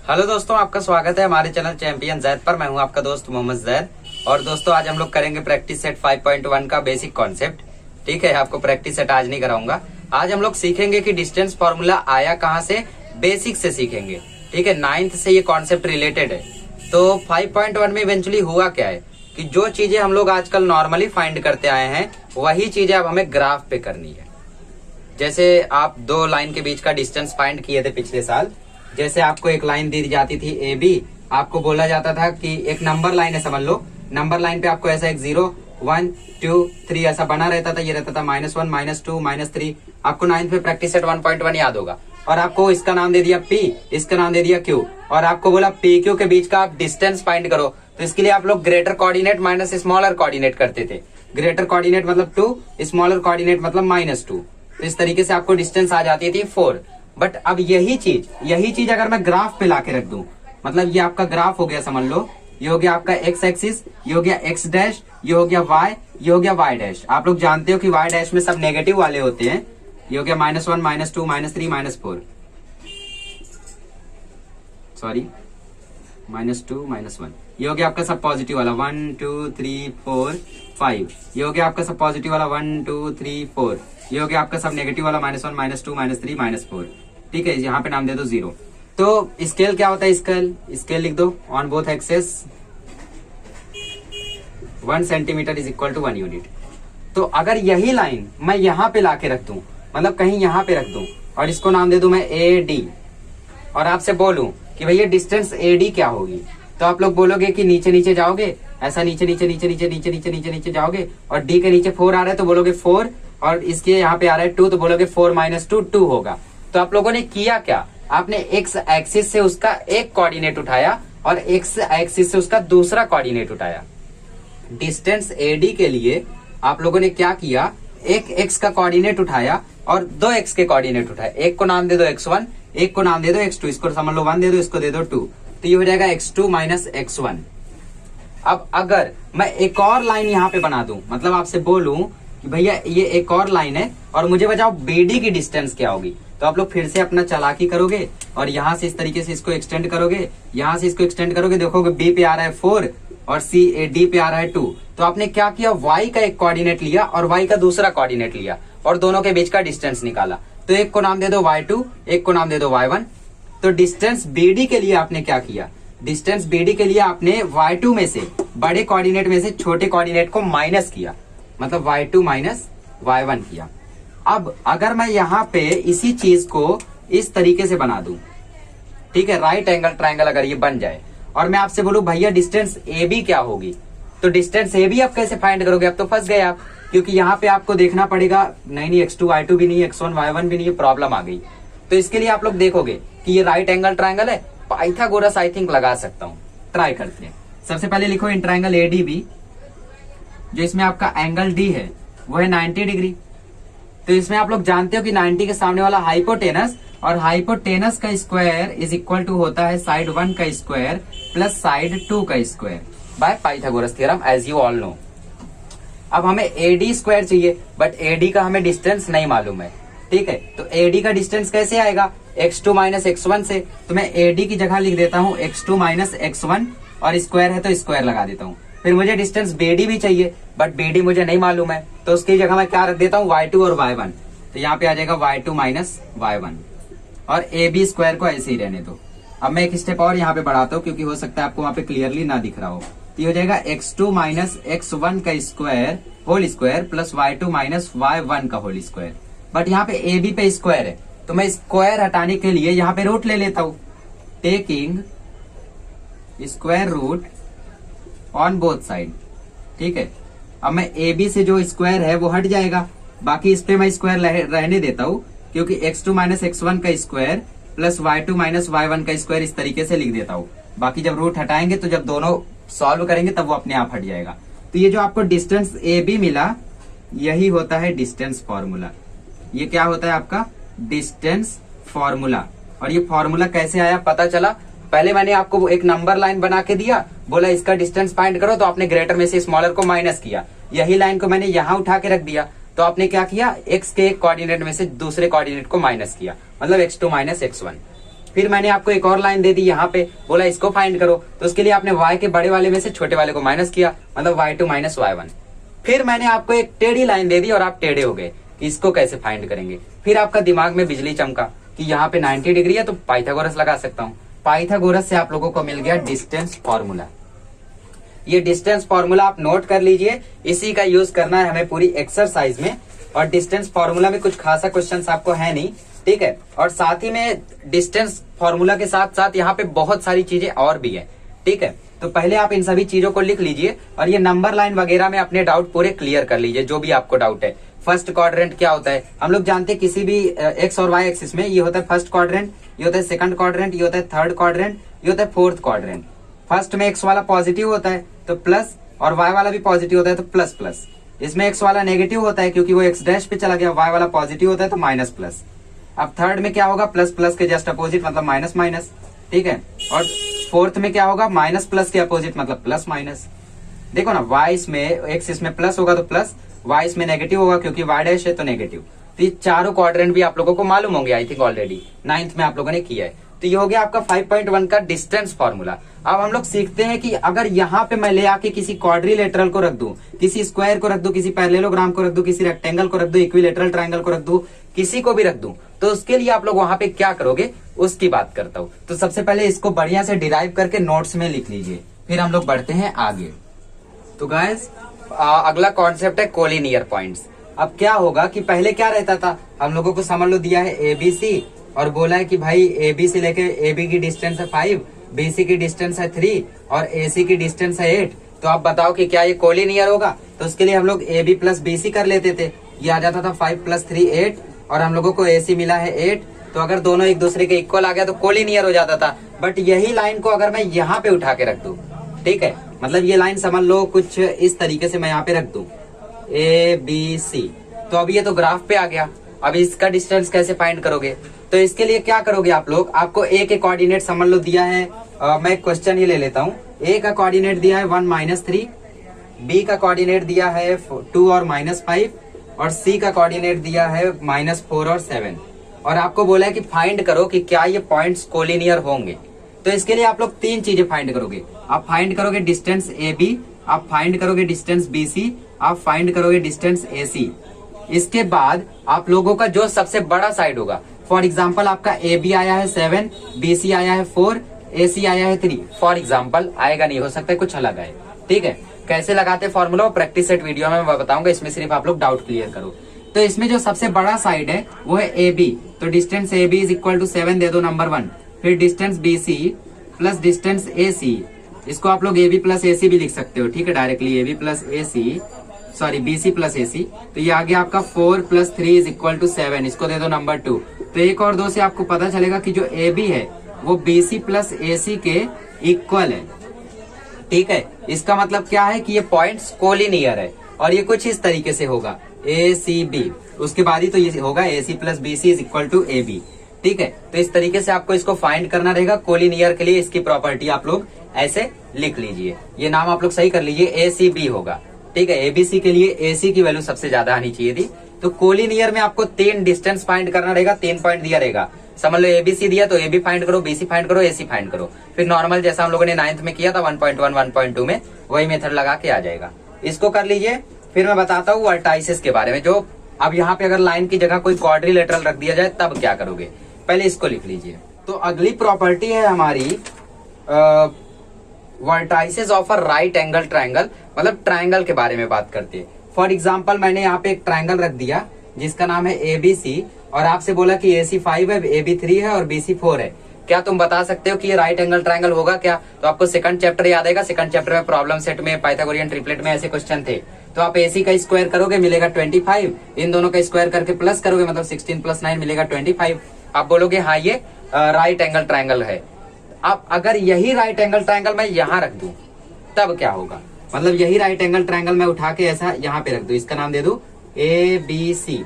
Hello दोस्तों, आपका स्वागत है हमारे चैनल चैंपियन जैद पर। मैं हूं आपका दोस्त मोहम्मद जैद। और दोस्तों आज हम लोग करेंगे प्रैक्टिस सेट 5.1 का बेसिक कॉन्सेप्ट। ठीक है, आपको प्रैक्टिस सेट आज नहीं कराऊंगा। आज हम लोग सीखेंगे कि डिस्टेंस फॉर्मूला आया कहां से, बेसिक से सीखेंगे। ठीक है, 9th से ये कॉन्सेप्ट रिलेटेड है। तो 5.1 में इवेंचुअली हुआ क्या है कि जो चीजें हम लोग आजकल नॉर्मली फाइंड करते आए हैं वही चीजें अब हमें ग्राफ पे करनी है। जैसे आप दो लाइन के बीच का डिस्टेंस फाइंड किए थे पिछले साल। जैसे आपको एक लाइन दी जाती थी ए बी, आपको बोला जाता था कि एक नंबर लाइन है समझ लो। नंबर लाइन पे आपको ऐसा एक 0 1 2 3 ऐसा बना रहता था। ये रहता था -1 -2 -3। आपको 9th में प्रैक्टिस सेट 1.1 याद होगा। और आपको इसका नाम दे दिया P, इसका नाम दे दिया Q, और आपको बोला PQ के बीच का आप डिस्टेंस फाइंड करो। तो इसके लिए आप लोग greater coordinate minus smaller coordinate करते थे। ग्रेटर कोऑर्डिनेट मतलब 2, स्मॉलर कोऑर्डिनेट मतलब -2। तो इस तरीके से आपको डिस्टेंस आ जाती थी 4। बट अब यही चीज अगर मैं ग्राफ पे लाके रख दूं, मतलब ये आपका ग्राफ हो गया समझ लो। ये हो गया आपका एक्स एक्सिस, ये हो गया एक्स डैश, ये हो गया वाई, ये हो गया वाई डैश। आप लोग जानते हो कि वाई डैश में सब नेगेटिव वाले होते हैं। ये हो गया -1 -2 -3 -4, सॉरी -2 -1। ये हो गया आपका सब पॉजिटिव वाला 1 2 3 4 5। ये हो गया आपका सब पॉजिटिव वाला 1 2 3 4। ये हो गया आपका सब नेगेटिव वाला -1 -2 -3 -4। ठीक है, यहाँ पे नाम दे दो 0। तो स्केल क्या होता है, स्केल लिख दो on both axes 1 centimetre is equal to 1 unit. तो अगर यही लाइन मैं यहाँ पे लाके रख दूं, मतलब कहीं यहाँ पे रख दूं, और इसको नाम दे दूं मैं AD, और आपसे बोलूं कि भैया डिस्टेंस AD क्या होगी, तो आप लोग बोलोगे कि नीचे नीचे जाओगे, ऐसा नीचे नीचे नीचे नीचे नीचे नीचे नीचे नीचे जाओगे, और D के नीचे 4 आ रहा है तो बोलोगे 4, और इसके यहाँ पे आ रहा है 2 तो बोलोगे 4 - 2 2 होगा। तो आप लोगों ने किया क्या, आपने एक्स एक्सिस से उसका एक कोऑर्डिनेट उठाया और एक्स एक्सिस से उसका दूसरा कोऑर्डिनेट उठाया। डिस्टेंस AD के लिए आप लोगों ने क्या किया, एक एक्स का कोऑर्डिनेट उठाया और दो एक्स के कोऑर्डिनेट उठाए। एक को नाम दे दो x1, एक को नाम दे दो x2, इसको समझ लो 1 दे दो, इसको दे दो 2, तो ये हो जाएगा x2 - x1। अब अगर मैं एक और लाइन यहाँ पे बना दूं, मतलब आपसे बोलूं कि भैया ये एक और लाइन है और मुझे बताओ BD की डिस्टेंस क्या होगी, तो आप लोग फिर से अपना चालाकी करोगे और यहाँ से इस तरीके से इसको एक्सटेंड करोगे, यहाँ से इसको एक्सटेंड करोगे, देखोगे B पे आ रहा है 4 और D पे आ रहा है 2। तो आपने क्या किया, Y का एक कोऑर्डिनेट लिया और Y का दूसरा कोऑर्डिनेट लिया और दोनों के बीच का डिस्टेंस निकाला। तो एक को नाम दे दो Y2, एक को नाम दे दो Y1। तो डिस्टेंस BD के लिए आपने क्या किया, डिस्टेंस BD के लिए आपने Y2 में से, बड़े कोऑर्डिनेट में से छोटे कोऑर्डिनेट को माइनस किया, मतलब Y2 - Y1 किया। अब अगर मैं यहाँ पे इसी चीज को इस तरीके से बना दूं, ठीक है, राइट एंगल ट्रायंगल अगर ये बन जाए, और मैं आपसे बोलूं भैया डिस्टेंस AB क्या होगी, तो डिस्टेंस AB आप कैसे फाइंड करोगे, अब तो फंस गए आप, क्योंकि यहाँ पे आपको देखना पड़ेगा, नहीं x2 y2 भी नहीं है, x1 y1 भी नहीं है, प्रॉब्लम आ गई। तो इसके लिए आप लोग देखोगे कि ये राइट एंगल ट्रायंगल है, पाइथागोरस आई थिंक लगा सकता हूँ, ट्राई करते हैं। सबसे पहले लिखो इन ट्रायंगल ADB, जो इसमें आपका एंगल D है वो है 90 डिग्री। तो इसमें आप लोग जानते हो कि 90 के सामने वाला हाइपोटेनस, और हाइपोटेनस का स्क्वायर इज इक्वल टू होता है साइड 1 का स्क्वायर प्लस साइड 2 का square by Pythagoras theorem, as you all know. अब हमें AD स्क्वायर चाहिए, बट AD का हमें डिस्टेंस नहीं मालूम है। ठीक है, तो AD का डिस्टेंस कैसे आएगा, x2 - x1 से। तो मैं AD की जगह लिख देता हूँ x2 - x1, और स्क्वायर है तो स्क्वायर लगा देता हूँ। फिर मुझे डिस्टेंस BD भी चाहिए, बट BD मुझे नहीं मालूम है, तो उसकी जगह मैं क्या रख देता हूँ, Y2 और Y1। तो यहाँ पे आ जाएगा Y2 - Y1, और AB स्क्वायर को ऐसे ही रहने दो। अब मैं एक स्टेप और यहाँ पे बढ़ाता हूँ, क्योंकि हो सकता है आपको वहाँ पे क्लियरली ना दिख रहा हो। तो ये हो जाएगा x2 - x1 का square whole square plus Y2 - Y1 का होल स्क्वायर। बट यहाँ पे AB पे स्क्वायर है, तो मैं स्क्वायर हटाने के लिए यहाँ पे रूट ले लेता हूँ, taking square root on both side. ठीक है, अब मैं AB से जो स्क्वायर है वो हट जाएगा, बाकी इस पे मैं स्क्वायर रहने देता हूँ, क्योंकि x2 - x1 का स्क्वायर प्लस Y2 - Y1 का स्क्वायर इस तरीके से लिख देता हूँ। बाकी जब रूट हटाएंगे तो जब दोनों सॉल्व करेंगे तब वो अपने आप हट जाएगा। तो ये जो आपको डिस्टेंस AB मिला, यही होता है डिस्टेंस फॉर्मूला। ये क्या होता है आपका डिस्टेंस फॉर्मूला। और ये फॉर्मूला कैसे आया पता चला, पहले मैंने आपको एक नंबर लाइन बना के दिया, बोला इसका डिस्टेंस फाइंड करो, तो आपने ग्रेटर में से स्मॉलर को माइनस किया। यही लाइन को मैंने यहाँ उठा के रख दिया, तो आपने क्या किया, एक्स के एक कोऑर्डिनेट में से दूसरे कोऑर्डिनेट को माइनस किया, मतलब x2 - x1। फिर मैंने आपको एक और लाइन दे दी यहाँ पे, बोला इसको फाइंड करो, तो उसके लिए आपने y के बड़े वाले में से छोटे वाले को माइनस किया, मतलब y2 माइनस y1। फिर मैंने आपको एक टेढ़ी लाइन दे दी और आप टेढ़े हो गए कि इसको कैसे फाइंड करेंगे। फिर आपका दिमाग में बिजली चमका कि यहाँ पे 90 डिग्री है तो पाइथागोरस लगा सकता हूँ। पाइथागोरस से आप लोगों को मिल गया डिस्टेंस फॉर्मूला। ये डिस्टेंस फॉर्मूला आप नोट कर लीजिए, इसी का यूज करना है हमें पूरी एक्सरसाइज में। और डिस्टेंस फॉर्मूला में कुछ खासा क्वेश्चंस आपको है नहीं, ठीक है। और साथ ही में डिस्टेंस फॉर्मूला के साथ साथ यहाँ पे बहुत सारी चीजें और भी है, ठीक है। तो पहले आप इन सभी चीजों को लिख लीजिए और ये नंबर लाइन वगैरह में अपने डाउट पूरे क्लियर कर लीजिए, जो भी आपको डाउट है। फर्स्ट क्वाड्रेंट क्या होता है, हम लोग जानते हैं किसी भी एक्स और वाई एक्सिस में, ये होता है फर्स्ट क्वाड्रेंट, ये होता है सेकंड क्वाड्रेंट, ये होता है थर्ड क्वाड्रेंट, ये होता है फोर्थ क्वाड्रेंट। फर्स्ट में एक्स वाला पॉजिटिव होता है तो प्लस, और वाई वाला भी पॉजिटिव होता है तो प्लस प्लस। इसमें एक्स वाला नेगेटिव होता है क्योंकि वो एक्स डैश पे चला गया, वाई वाला पॉजिटिव होता है तो माइनस प्लस। अब थर्ड में क्या होगा, प्लस प्लस के जस्ट अपोजिट मतलब माइनस माइनस, ठीक है। और फोर्थ में क्या होगा, माइनस प्लस के अपोजिट मतलब प्लस माइनस। देखो ना, वाई इसमें एक्स इसमें प्लस होगा तो प्लस, वाई इसमें नेगेटिव होगा क्योंकि वाई डैश है तो नेगेटिव। तो ये चारों क्वाड्रेंट भी आप लोगों को मालूम होंगे, आई थिंक ऑलरेडी 9th में आप लोगों ने किया है। तो ये हो गया आपका 5.1 का डिस्टेंस फॉर्मूला। अब हम लोग सीखते हैं कि अगर यहाँ पे मैं ले आके किसी क्वाड्रिलेटरल को रख दूं, किसी स्क्वायर को रख दूं, किसी पैरेललोग्राम को रख दूं, किसी रेक्टेंगल को रख दूं, इक्विलेटरल ट्रायंगल को रख दूं, किसी को भी रख दूं, तो उसके लिए आप लोग वहां पे क्या करोगे उसकी बात करता हूं। तो सबसे पहले इसको बढ़िया से डिराइव करके नोट्स में लिख लीजिए, फिर हम लोग बढ़ते हैं आगे। तो गाइस अगला कॉन्सेप्ट है कोलिनियर पॉइंट्स। अब क्या होगा कि पहले क्या रहता था, हम लोगों को समझ लो दिया है ABC और बोला है कि भाई AB से लेके AB की डिस्टेंस है 5, BC की डिस्टेंस है 3 और AC की डिस्टेंस है 8। तो आप बताओ कि क्या ये कोलिनियर होगा। तो उसके लिए हम लोग AB प्लस BC कर लेते थे, ये आ जाता था 5 + 3 8 और हम लोगों को AC मिला है 8। तो अगर दोनों एक दूसरे के इक्वल आ गया तो कोलिनियर हो जाता था। बट यही लाइन को अगर मैं यहाँ पे उठा के रख दूं, ठीक है, मतलब ये लाइन समझ लो कुछ इस तरीके से मैं यहाँ पे रख दूं ABC, तो अब ये तो ग्राफ पे आ गया। अब इसका डिस्टेंस कैसे फाइंड करोगे, तो इसके लिए क्या करोगे आप लोग, आपको A के कोऑर्डिनेट समझ लो दिया है, मैं एक क्वेश्चन ही ले लेता हूँ। A का कोऑर्डिनेट दिया है 1 - 3, B का कोऑर्डिनेट दिया है 2 और -5 और C का कोऑर्डिनेट दिया है -4 और 7। और आपको बोला है कि फाइंड करो कि क्या ये पॉइंट्स कोलिनियर होंगे। तो इसके लिए आप लोग 3 चीजें फाइंड करोगे। आप फाइंड करोगे डिस्टेंस AB, आप फाइंड करोगे डिस्टेंस BC, आप फाइंड करोगे डिस्टेंस AC। इसके बाद आप लोगों का जो सबसे बड़ा साइड होगा, फॉर एग्जाम्पल आपका AB आया है 7, BC आया है 4, AC आया है 3, फॉर एग्जाम्पल आएगा, नहीं हो सकता है कुछ अलग आए, ठीक है। कैसे लगाते फॉर्मूला प्रैक्टिस सेट वीडियो में मैं बताऊंगा, इसमें सिर्फ आप लोग डाउट क्लियर करो। तो इसमें जो सबसे बड़ा साइड है वो है AB, तो डिस्टेंस AB = 7 दे दो नंबर 1। फिर distance BC plus distance AC, इसको आप लोग AB + AC भी लिख सकते हो, ठीक है, directly AB + AC, sorry BC + AC। तो ये आ गया आपका 4 + 3 = 7, इसको दे दो नंबर 2। तो 1 और 2 से आपको पता चलेगा कि जो AB है वो BC + AC के इक्वल है, ठीक है। इसका मतलब क्या है कि ये पॉइंट्स कोलिनियर है और ये कुछ इस तरीके से होगा ACB, उसके बाद ही तो ये होगा AC + BC = AB, ठीक है। तो इस तरीके से आपको इसको फाइंड करना रहेगा। कोलिनियर के लिए इसकी प्रॉपर्टी आप लोग ऐसे लिख लीजिए, ये नाम आप लोग सही कर लीजिए, ACB होगा, ठीक है। ABC के लिए AC की वैल्यू सबसे ज्यादा आनी चाहिए थी। तो कोलिनियर में आपको 3 डिस्टेंस फाइंड करना रहेगा, 3 पॉइंट दिया रहेगा, समझ लो ABC दिया तो AB फाइंड करो, BC फाइंड करो, AC फाइंड करो। फिर नॉर्मल जैसा हम लोगों ने 9th में किया था 1.1 1.2 में, वही मेथड लगा के आ जाएगा। इसको कर लीजिए। फिर मैं बताता हूँ वर्टाइसिस के बारे में। जो अब यहाँ पे अगर लाइन की जगह कोई क्वाड्रिलेटरल रख दिया जाए तब क्या करोगे, पहले इसको लिख लीजिए। तो अगली प्रॉपर्टी है हमारी vertices of a right angle triangle, मतलब ट्रायंगल के बारे में बात करते हैं। फॉर एग्जांपल मैंने यहाँ पे एक ट्रायंगल रख दिया जिसका नाम है ABC और आपसे बोला कि AC 5 है, AB 3 है और BC 4 है। क्या तुम बता सकते हो कि ये राइट एंगल ट्रायंगल होगा क्या? तो आपको सेकंड चैप्टर याद आएगा, सेकंड चैप्टर में प्रॉब्लम सेट में पाइथागोरियन ट्रिपलेट में ऐसे क्वेश्चन थे। तो आप AC का स्क्वायर करोगे मिलेगा 25, इन दोनों का स्क्वायर करके प्लस करोगे मतलब 16 + 9 मिलेगा 25। आप बोलोगे हाँ ये राइट एंगल ट्रायंगल है। अब अगर यही राइट एंगल ट्रायंगल मैं यहाँ रख दूं तब क्या होगा, मतलब यही राइट एंगल ट्रायंगल मैं उठा के ऐसा यहाँ पे रख दूं, इसका नाम दे दूं ABC,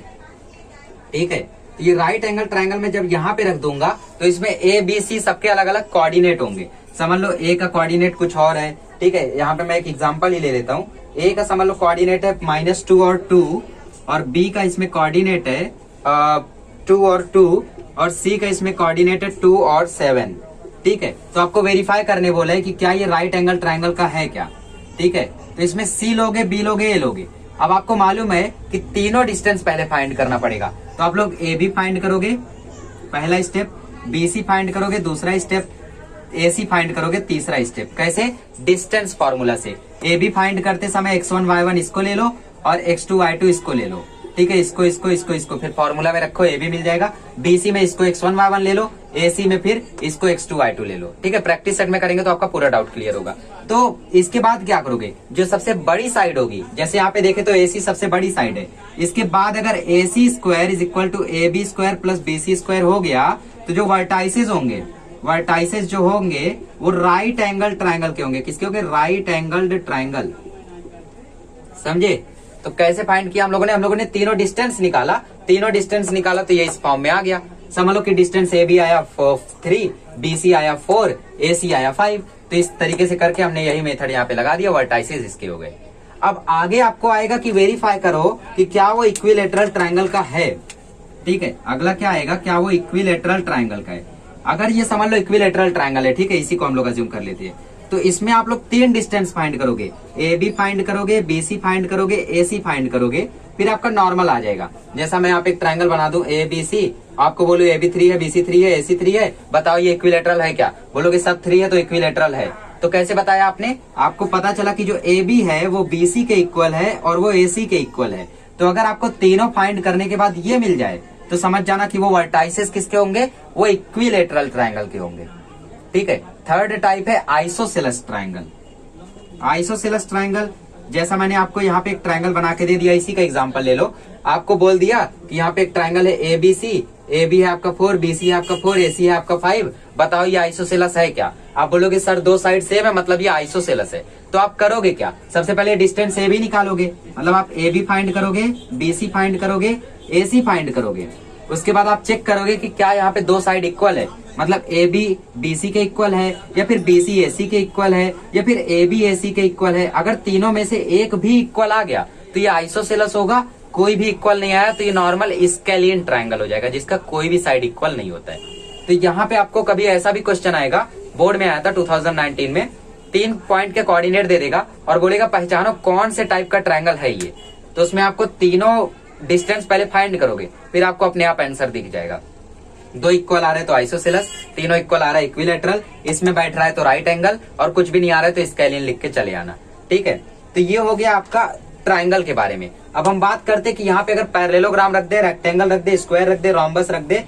ठीक है। तो ये राइट एंगल ट्रायंगल में जब यहाँ पे रख दूंगा तो इसमें ABC सबके अलग अलग कोऑर्डिनेट होंगे। समझ लो A का कोऑर्डिनेट कुछ और है, ठीक है। यहाँ पे मैं एक एग्जांपल ही ले लेता हूँ। A का समझ लो कोऑर्डिनेट है -2 और 2 और B का इसमें कोऑर्डिनेट है 2 और 2 और सी का इसमें कोऑर्डिनेट है 2 और 7। ठीक है, तो आपको वेरीफाई करने बोला है कि क्या ये राइट एंगल ट्राइंगल का है क्या। ठीक है, तो इसमें सी लोगे, बी लोगे, ए लोगे। अब आपको मालूम है कि तीनों डिस्टेंस पहले फाइंड करना पड़ेगा। तो आप लोग ए बी फाइंड करोगे पहला स्टेप, बी सी फाइंड करोगे दूसरा स्टेप, ए सी फाइंड करोगे तीसरा स्टेप। कैसे? डिस्टेंस फॉर्मूला से। ए बी फाइंड करते समय x1 y1 इसको ले लो और x2 y2 इसको ले लो। ठीक है, इसको फिर फॉर्मूला में रखो, ए बी मिल जाएगा। बीसी में इसको x1 y1 ले लो, एसी में फिर इसको x2 y2 ले लो। ठीक है, प्रैक्टिस सेट में करेंगे तो आपका पूरा डाउट क्लियर होगा। तो इसके बाद क्या करोगे, जो सबसे बड़ी साइड होगी, जैसे यहाँ पे देखे तो एसी सबसे बड़ी साइड है। इसके बाद अगर AC square is equal to AB square plus BC square हो गया तो जो वर्टाइसेस होंगे, वर्टाइसेस जो होंगे वो राइट एंगल ट्राइंगल के होंगे। किसके होंगे? Right angled triangle. समझे? तो कैसे फाइंड किया हम लोगों ने तीनों डिस्टेंस निकाला, तो ये इस फॉर्म में आ गया। समझ लो कि डिस्टेंस ए बी आया 3, BC आया 4, AC आया 5। तो इस तरीके से करके हमने यही मेथड यहाँ पे लगा दिया, वर्टाइसेस इसके हो गए। अब आगे आपको आएगा कि वेरीफाई करो कि क्या वो इक्विलेटरल ट्राइंगल का है। ठीक है, अगला क्या आएगा, क्या वो इक्विलेटरल ट्राइंगल का है। अगर ये समझ लो इक्विलेटरल ट्राइंगल है, ठीक है, इसी को हम लोग अज्यूम कर लेते हैं। तो इसमें आप लोग 3 डिस्टेंस फाइंड करोगे, ए बी फाइंड करोगे, BC फाइंड करोगे, AC फाइंड करोगे, फिर आपका नॉर्मल आ जाएगा। जैसा मैं यहाँ पे एक ट्राइंगल बना दूं ABC, आपको बोलूं AB 3 है, BC 3 है, AC 3 है, बताओ ये इक्विलेटरल है क्या? बोलोगे सब 3 है तो इक्विलेटरल है। तो कैसे बताया आपने? आपको पता चला कि जो AB है वो BC के इक्वल है और वो AC के इक्वल है। तो अगर आपको तीनों फाइंड करने के बाद ये मिल जाए तो समझ जाना कि वो वर्टाइसेस किसके होंगे, वो इक्विलेटरल ट्राइंगल के होंगे। ठीक है, थर्ड टाइप है आइसोसेलेस ट्राइंगल। आइसोसेलेस ट्राइंगल, जैसा मैंने आपको यहाँ पे एक ट्राइंगल बना के दे दिया, इसी का एग्जांपल ले लो। आपको बोल दिया कि यहाँ पे एक ट्राइंगल है ABC, AB है आपका 4, BC है आपका 4, AC है आपका 5, बताओ ये आइसोसेलेस है क्या? आप बोलोगे सर 2 साइड सेम है, मतलब ये आइसोसेलेस है। तो आप करोगे क्या? सबसे पहले डिस्टेंस AB निकालोगे, मतलब आप AB फाइंड करोगे, BC फाइंड करोगे, AC फाइंड करोगे। उसके बाद आप चेक करोगे कि क्या यहाँ पे 2 साइड इक्वल है, मतलब AB BC के इक्वल है या फिर BC AC के इक्वल है या फिर AB AC के इक्वल है। अगर तीनों में से एक भी इक्वल आ गया तो ये आइसोसेलेस होगा। कोई भी इक्वल नहीं आया तो ये नॉर्मल स्केलियन ट्राइंगल हो जाएगा, जिसका कोई भी साइड इक्वल नहीं होता है। तो यहाँ पे आपको कभी ऐसा भी क्वेश्चन आएगा, बोर्ड में आया था 2019 में, 3 पॉइंट के कोऑर्डिनेट दे देगा और बोलेगा पहचानो कौन से टाइप का ट्राइंगल है ये। तो उसमें आपको तीनों डिस्टेंस पहले फाइंड करोगे, फिर आपको अपने आप आंसर दिख जाएगा। 2 इक्वल आ रहे तो आइसोसेलेस, तीनों इक्वल आ रहा है इक्विलेटरल, इसमें बैठ रहा है तो राइट एंगल, और कुछ भी नहीं आ रहा है तो स्केलियन लिख के चले आना। ठीक है, तो ये हो गया आपका ट्राइंगल के बारे में। अब हम बात करते कि यहाँ पे अगर पैरेललोग्राम रख दे, रेक्टेंगल रख दे, स्क्वायर रख दे, रोम्बस रख दे,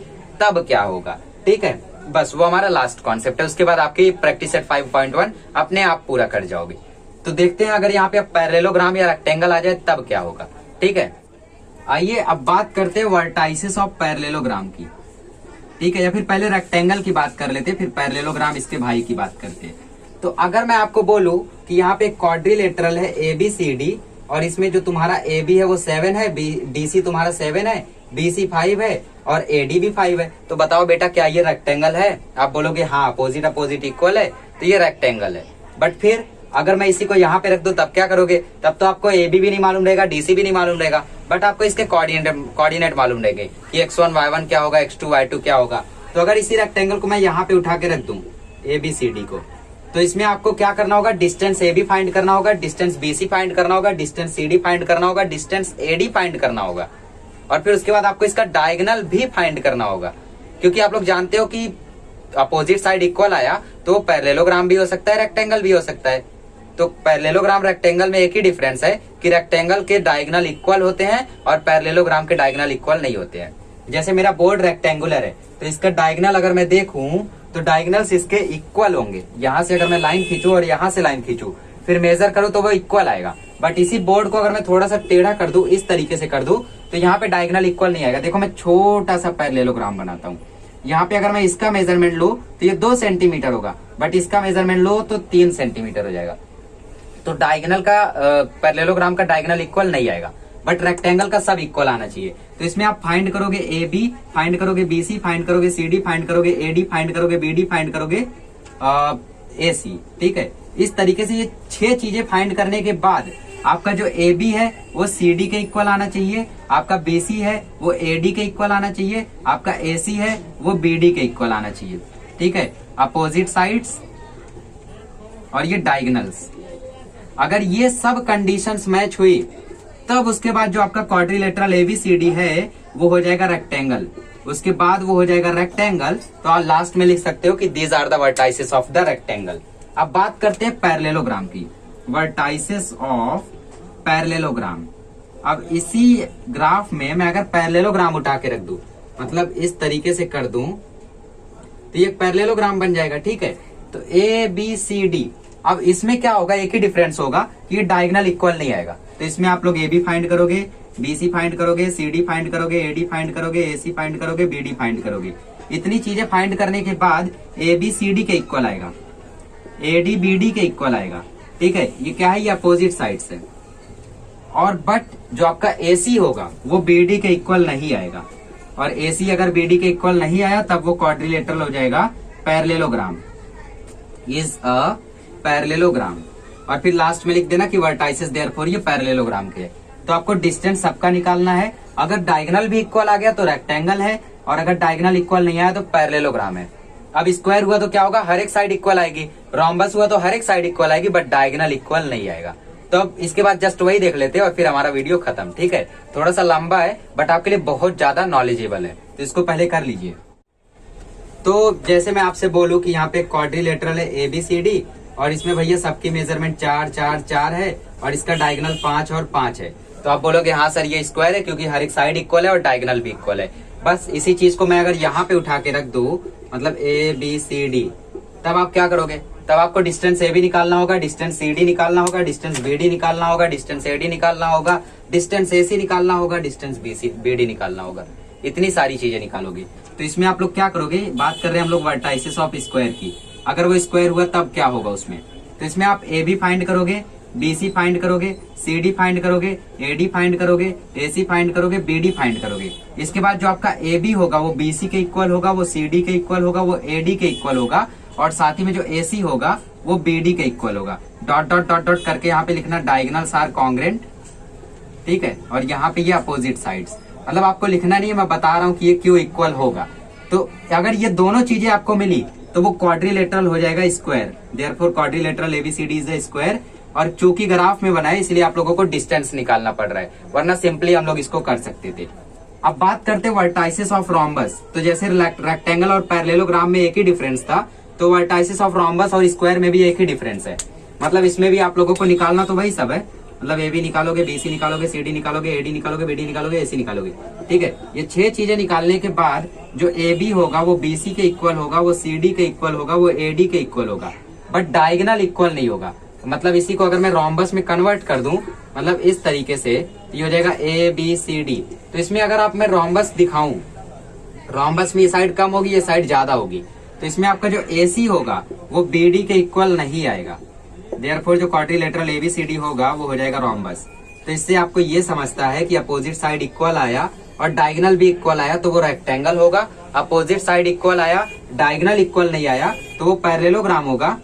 तब क्या होगा। ठीक है, बस वो हमारा लास्ट कॉन्सेप्ट है। उसके बाद आपकी प्रैक्टिस सेट 5.1 अपने आप पूरा कर जाओगे। तो देखते हैं अगर यहाँ पे पैरेललोग्राम या रेक्टेंगल आ जाए तब क्या होगा। ठीक है, आइए अब बात करते हैं वर्टाइसेस ऑफ पैरेललोग्राम की। ठीक है, या फिर पहले रेक्टेंगल की बात कर लेते, फिर पैरेललोग्राम इसके भाई की बात करते हैं। तो अगर मैं आपको बोलूं कि यहाँ पे क्वाड्रिलेटरल है ABCD, और इसमें जो तुम्हारा AB है वो 7 है, DC तुम्हारा 7 है, BC 5 है और AD भी 5 है, तो बताओ बेटा क्या ये रेक्टेंगल है? आप बोलोगे हाँ, अपोजिट अपोजिट इक्वल है तो ये रेक्टेंगल है। बट फिर अगर मैं इसी को यहाँ पे रख दूं तब क्या करोगे? तब तो आपको AB भी नहीं मालूम रहेगा, DC भी नहीं मालूम रहेगा, बट आपको इसके कोऑर्डिनेट मालूम रहेंगे कि x1 y1 क्या होगा, x2 y2 क्या होगा। तो अगर इसी रेक्टेंगल को मैं यहाँ पे उठा के रख दूं ABCD को, तो इसमें आपको क्या करना होगा? डिस्टेंस AB फाइंड करना होगा, डिस्टेंस BC फाइंड करना होगा, डिस्टेंस CD फाइंड करना होगा, डिस्टेंस AD फाइंड करना होगा, और फिर उसके बाद आपको इसका डायगोनल भी फाइंड करना होगा। क्योंकि आप लोग जानते हो कि अपोजिट साइड इक्वल आया तो पैरेललोग्राम भी हो सकता है, रेक्टेंगल भी हो सकता है। तो पैरेललोग्राम रेक्टेंगल में एक ही डिफरेंस है कि रेक्टेंगल के डायगोनल इक्वल होते हैं और पैरेललोग्राम के डायगोनल इक्वल नहीं होते हैं। जैसे मेरा बोर्ड रेक्टेंगुलर है तो इसका डायगोनल अगर मैं देखूं तो डायगोनल्स इसके इक्वल होंगे। यहाँ से अगर मैं लाइन खींचूं और यहाँ से लाइन खींचूं फिर मेजर करूं तो वो इक्वल आएगा। बट इसी बोर्ड को अगर मैं थोड़ा सा टेढ़ा कर दूं, इस तरीके से कर दूं, तो यहाँ पे डायगोनल इक्वल नहीं आएगा। देखो मैं छोटा सा पैरेललोग्राम बनाता हूँ। यहाँ पे अगर मैं इसका मेजरमेंट लूं तो ये 2 सेंटीमीटर होगा, बट इसका मेजरमेंट लो तो 3 सेंटीमीटर हो जाएगा। तो डायगोनल का पैरेललोग्राम का डायगोनल इक्वल नहीं आएगा, बट रेक्टेंगल का सब इक्वल आना चाहिए। तो इसमें आप फाइंड करोगे AB, फाइंड करोगे BC, फाइंड करोगे CD, फाइंड करोगे AD, फाइंड करोगे BD, फाइंड करोगे AC। ठीक है, इस तरीके से ये 6 चीजें फाइंड करने के बाद आपका जो ए बी है वो सी डी के इक्वल आना चाहिए, आपका बी सी है वो ए डी के इक्वल आना चाहिए, आपका ए सी है वो बी डी के इक्वल आना चाहिए। ठीक है, अपोजिट साइड्स और ये डायगोनल्स, अगर ये सब कंडीशंस मैच हुई तब उसके बाद जो आपका क्वाड्रिलेटरल एबीसीडी है वो हो जाएगा रेक्टेंगल। उसके बाद वो हो जाएगा रेक्टेंगल, तो आप लास्ट में लिख सकते हो कि these are the vertices of the rectangle. अब बात करते हैं पैरेललोग्राम की, वर्टाइसेस ऑफ पैरेललोग्राम। अब इसी ग्राफ में मैं अगर पैरेललोग्राम उठा के रख दूं, मतलब इस तरीके से कर दूं, तो ये पैरेललोग्राम बन जाएगा। ठीक है, तो ए बी सी डी, अब इसमें क्या होगा, एक ही डिफरेंस होगा कि ये डायगोनल इक्वल नहीं आएगा। तो इसमें आप लोग ए बी फाइंड करोगे, बी सी फाइंड करोगे, सी डी फाइंड करोगे, ए डी फाइंड करोगे, ए सी फाइंड करोगे, बी डी फाइंड करोगे। इतनी चीजें फाइंड करने के बाद ए बी सी डी के इक्वल आएगा, ए डी बी डी के इक्वल आएगा। ठीक है, ये क्या है, ये अपोजिट साइड है। और बट जो आपका ए सी होगा वो बी डी के इक्वल नहीं आएगा, और ए सी अगर बी डी के इक्वल नहीं आया तब वो क्वाड्रिलेटरल हो जाएगा, पैरेललोग्राम इज अ पैरेललोग्राम। और फिर लास्ट में लिख देना कि वर्टाइसेस देयरफॉर ये पैरेललोग्राम के। तो आपको डिस्टेंस सबका निकालना है, अगर डायगोनल भी इक्वल आ गया तो रेक्टेंगल है, और अगर डायगोनल इक्वल नहीं आया तो पैरेललोग्राम है। अब स्क्वायर हुआ तो क्या होगा, हर एक साइड इक्वल आएगी, रोम्बस हुआ तो हर एक साइड इक्वल आएगी, बट डायगोनल इक्वल नहीं आएगा। तो अब इसके बाद जस्ट वही देख लेते हैं और फिर हमारा वीडियो खत्म। ठीक है, थोड़ा सा लंबा है बट आपके लिए बहुत ज्यादा नॉलेजेबल है, तो इसको पहले कर लीजिए। तो जैसे मैं आपसे बोलूं कि यहाँ पे क्वाड्रिलेटरल है एबीसीडी, और इसमें भैया सबकी मेजरमेंट 4 4 4 है, और इसका डायगोनल 5 और 5 है, तो आप बोलोगे हाँ सर ये स्क्वायर है क्योंकि हर एक साइड इक्वल है और डायगोनल भी इक्वल है। बस इसी चीज को मैं अगर यहाँ पे उठा के रख दूं, मतलब ए बी सी डी, तब आप क्या करोगे, तब आपको डिस्टेंस ए बी निकालना होगा, डिस्टेंस सी डी निकालना होगा, डिस्टेंस बी डी निकालना होगा, डिस्टेंस ए डी निकालना होगा, डिस्टेंस ए सी निकालना होगा, डिस्टेंस बी डी निकालना होगा। इतनी सारी चीजें निकालोगे। तो इसमें आप लोग क्या करोगे, बात कर रहे हैं हम लोग वर्टाइसेस ऑफ स्क्वायर की, अगर वो स्क्वायर हुआ तब क्या होगा उसमें। तो इसमें आप ए बी फाइंड करोगे, बी सी फाइंड करोगे, सी डी फाइंड करोगे, ए डी फाइंड करोगे, ए सी फाइंड करोगे, बी डी फाइंड करोगे। इसके बाद जो आपका ए बी होगा वो बी सी के इक्वल होगा, वो सी डी के इक्वल होगा, वो ए डी के इक्वल होगा, और साथ ही में जो ए सी होगा वो बी डी के इक्वल होगा। डॉट डॉट डॉट डॉट करके यहाँ पे लिखना डायगोनल्स आर कॉन्ग्रेंट। ठीक है, और यहाँ पे ये अपोजिट साइड्स, मतलब आपको लिखना नहीं है, मैं बता रहा हूँ कि ये क्यों इक्वल होगा। तो अगर ये दोनों चीजें आपको मिली तो वो क्वाड्रिलेटरल हो जाएगा square, therefore quadrilateral ABCD is a square. और चूंकि ग्राफ में बना है इसलिए आप लोगों को डिस्टेंस निकालना पड़ रहा है, वरना सिंपली हम लोग इसको कर सकते थे। अब बात करते हैं वर्टाइसेस ऑफ रोम्बस। तो जैसे रेक्टेंगल और पैरेललोग्राम में एक ही डिफरेंस था, तो वर्टाइसेस ऑफ रोम्बस और स्क्वायर में भी एक ही डिफरेंस है। मतलब इसमें भी आप लोगों को निकालना तो वही सब है, मतलब ए बी निकालोगे, बी सी निकालोगे, सी डी निकालोगे, ए डी निकालोगे, बी डी निकालोगे, ए सी निकालोगे। ठीक है, ये 6 चीजें निकालने के बाद जो ए बी होगा वो बी सी के इक्वल होगा, वो सी डी के इक्वल होगा, वो ए डी के इक्वल होगा, बट डायगोनल इक्वल नहीं होगा। मतलब इसी को अगर मैं रोम्बस में कन्वर्ट कर दूं, मतलब इस तरीके से, ये हो जाएगा ए बी सी डी। तो इसमें अगर आप मैं रोम्बस दिखाऊं, रोम्बस में ये साइड कम होगी, ये साइड ज्यादा होगी, तो इसमें आपका जो ए सी होगा वो बी डी के इक्वल नहीं आएगा, देयरफॉर जो क्वाड्रिलेटरल एबीसीडी होगा वो हो जाएगा रोम्बस। तो इससे आपको ये समझता है कि अपोजिट साइड इक्वल आया और डायगोनल भी इक्वल आया तो वो रेक्टेंगल होगा, अपोजिट साइड इक्वल आया, डायगोनल इक्वल नहीं आया तो वो पैरेललोग्राम होगा,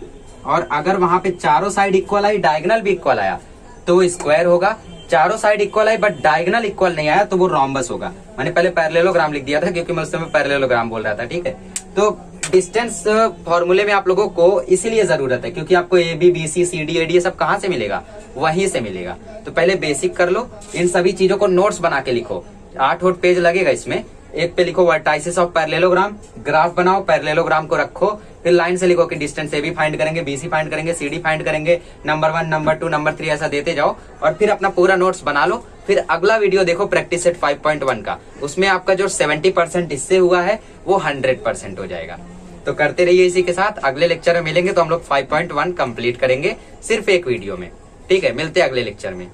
और अगर वहां पे चारों साइड इक्वल आई, डायगोनल भी इक्वल आया तो वो स्क्वायर होगा, चारों side equal I but diagonal equal नहीं आया तो वो रोम्बस होगा। मैंने पहले पैरेललोग्राम लिख दिया था क्योंकि मैं उस समय पैरेललोग्राम बोल रहा था। ठीक है, तो डिस्टेंस फॉर्मूले में आप लोगों को इसीलिए जरूरत है क्योंकि आपको A B B C C D A D ये सब कहाँ से मिलेगा, वहीं से मिलेगा। तो पहले बेसिक कर लो, इन सभी चीजों को नोट्स बना के लिखो। 8 पेज लगेगा इसमें। एक पे लिखो वर्टाइसेस ऑफ पैरेललोग्राम, ग्राफ बनाओ, पैरेललोग्राम को रखो, फिर लाइन से लिखो कि डिस्टेंस ए बी फाइंड करेंगे, बी सी फाइंड करेंगे, सी डी फाइंड करेंगे, नंबर 1 नंबर 2 नंबर 3 ऐसा देते जाओ, और फिर अपना पूरा नोट्स बना लो। फिर अगला वीडियो देखो प्रैक्टिस सेट 5.1 का, उसमें आपका जो 70% इससे हुआ है वो 100% हो जाएगा। तो करते रहिए इसी के साथ। अगले लेक्चर में मिलेंगे तो हम लोग 5.1 कंप्लीट करेंगे सिर्फ एक वीडियो में। ठीक है, मिलते हैं अगले लेक्चर में।